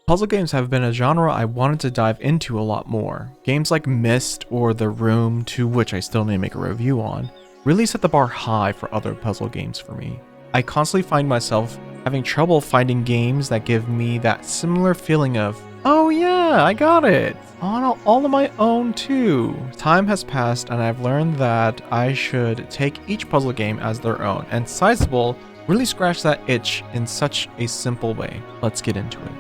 Puzzle games have been a genre I wanted to dive into a lot more. Games like Myst or The Room, to which I still need to make a review on, really set the bar high for other puzzle games for me. I constantly find myself having trouble finding games that give me that similar feeling of, oh yeah, I got it, on all of my own too. Time has passed and I've learned that I should take each puzzle game as their own, and Sizeable really scratched that itch in such a simple way. Let's get into it.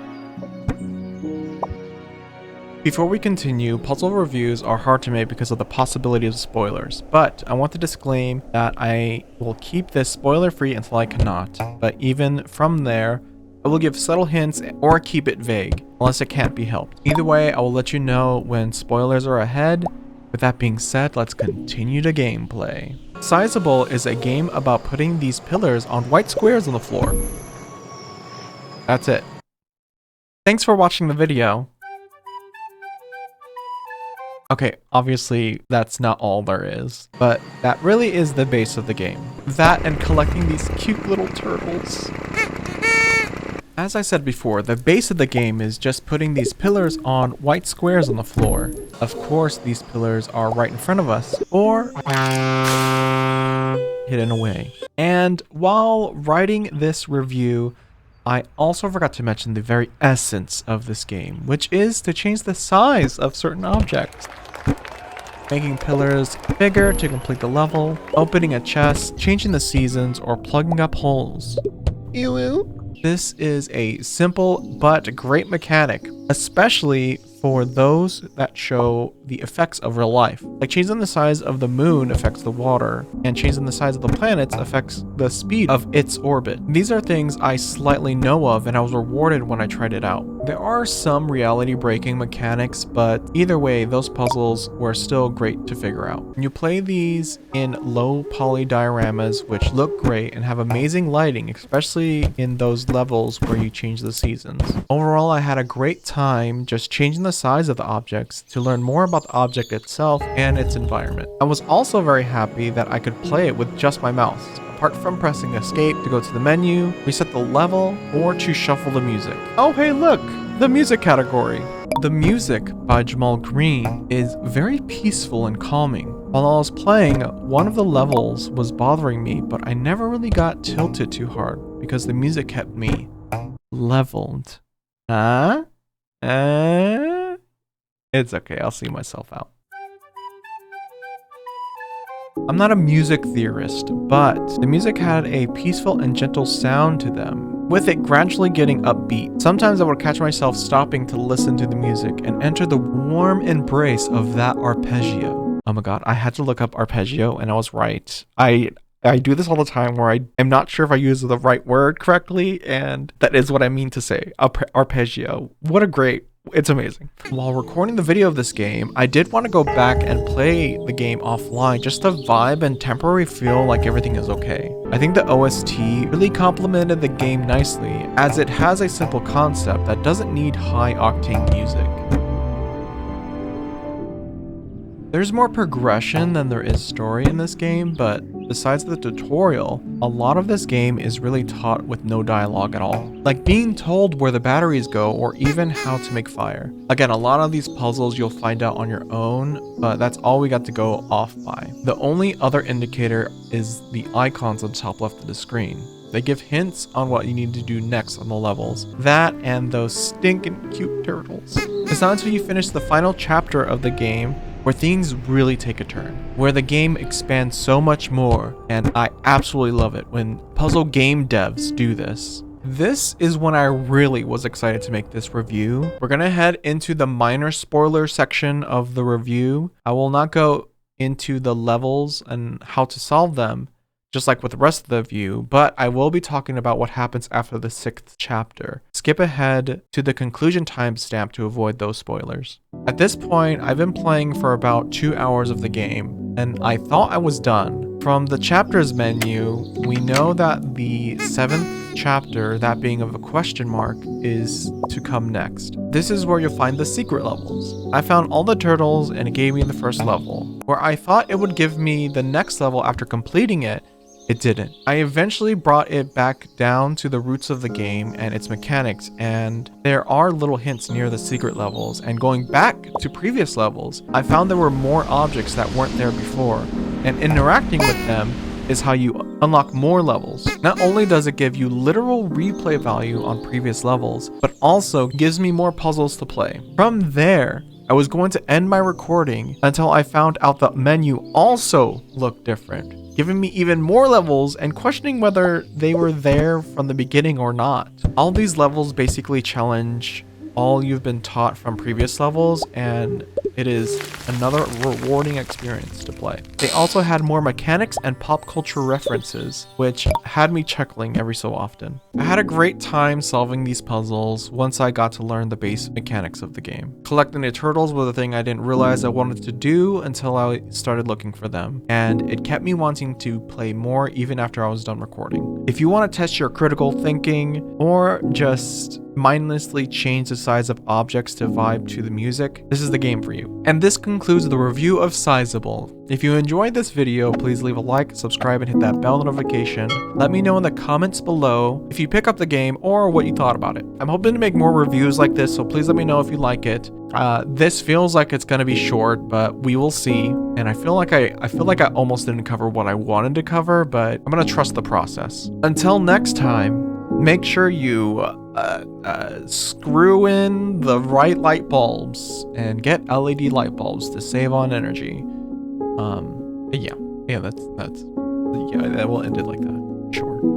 Before we continue, puzzle reviews are hard to make because of the possibility of spoilers, but I want to disclaim that I will keep this spoiler free until I cannot, but even from there, I will give subtle hints or keep it vague, unless it can't be helped. Either way, I will let you know when spoilers are ahead. With that being said, let's continue the gameplay. Sizeable is a game about putting these pillars on white squares on the floor. That's it. Thanks for watching the video. Okay, obviously that's not all there is, but that really is the base of the game. That and collecting these cute little turtles. As I said before, the base of the game is just putting these pillars on white squares on the floor. Of course, these pillars are right in front of us, or hidden away. And while writing this review, I also forgot to mention the very essence of this game, which is to change the size of certain objects. Making pillars bigger to complete the level, opening a chest, changing the seasons, or plugging up holes. This is a simple but great mechanic, especially for those that show the effects of real life. Like changing the size of the moon affects the water, and changing the size of the planets affects the speed of its orbit. These are things I slightly know of, and I was rewarded when I tried it out. There are some reality-breaking mechanics, but either way, those puzzles were still great to figure out. You play these in low poly dioramas, which look great and have amazing lighting, especially in those levels where you change the seasons. Overall, I had a great time just changing the size of the objects to learn more about the object itself and its environment. I was also very happy that I could play it with just my mouse, apart from pressing escape to go to the menu, reset the level, or to shuffle the music. Oh hey look, the music category. The music by Jamal Green is very peaceful and calming. While I was playing, one of the levels was bothering me, but I never really got tilted too hard because the music kept me leveled. It's okay, I'll see myself out. I'm not a music theorist, but the music had a peaceful and gentle sound to them, with it gradually getting upbeat. Sometimes I would catch myself stopping to listen to the music and enter the warm embrace of that arpeggio. Oh my god, I had to look up arpeggio and I was right. I do this all the time where I'm not sure if I use the right word correctly, and that is what I mean to say. Arpeggio. It's amazing. While recording the video of this game, I did want to go back and play the game offline just to vibe and temporarily feel like everything is okay. I think the OST really complemented the game nicely, as it has a simple concept that doesn't need high-octane music. There's more progression than there is story in this game, but besides the tutorial, a lot of this game is really taught with no dialogue at all. Like being told where the batteries go or even how to make fire. Again, a lot of these puzzles you'll find out on your own, but that's all we got to go off by. The only other indicator is the icons on the top left of the screen. They give hints on what you need to do next on the levels. That and those stinking cute turtles. It's not until you finish the final chapter of the game where things really take a turn, where the game expands so much more, and I absolutely love it when puzzle game devs do this. This is when I really was excited to make this review. We're gonna head into the minor spoiler section of the review. I will not go into the levels and how to solve them, just like with the rest of the review, but I will be talking about what happens after the 6th chapter. Skip ahead to the conclusion timestamp to avoid those spoilers. At this point, I've been playing for about 2 hours of the game, and I thought I was done. From the chapters menu, we know that the 7th chapter, that being of a question mark, is to come next. This is where you'll find the secret levels. I found all the turtles and it gave me the first level. Where I thought it would give me the next level after completing it, it didn't. I eventually brought it back down to the roots of the game and its mechanics, and there are little hints near the secret levels, and going back to previous levels, I found there were more objects that weren't there before, and interacting with them is how you unlock more levels. Not only does it give you literal replay value on previous levels, but also gives me more puzzles to play. From there, I was going to end my recording until I found out the menu also looked different, giving me even more levels and questioning whether they were there from the beginning or not. All these levels basically challenge all you've been taught from previous levels, and it is another rewarding experience to play. They also had more mechanics and pop culture references, which had me chuckling every so often. I had a great time solving these puzzles once I got to learn the base mechanics of the game. Collecting the turtles was a thing I didn't realize I wanted to do until I started looking for them, and it kept me wanting to play more even after I was done recording. If you want to test your critical thinking, or just mindlessly change the size of objects to vibe to the music, this is the game for you. And this concludes the review of Sizeable. If you enjoyed this video, please leave a like, subscribe, and hit that bell notification. Let me know in the comments below if you pick up the game or what you thought about it. I'm hoping to make more reviews like this, so please let me know if you like it. This feels like it's gonna be short, but we will see. And I feel like I almost didn't cover what I wanted to cover, but I'm gonna trust the process. Until next time, make sure you screw in the right light bulbs and get LED light bulbs to save on energy. Yeah, that will end it like that. Sure.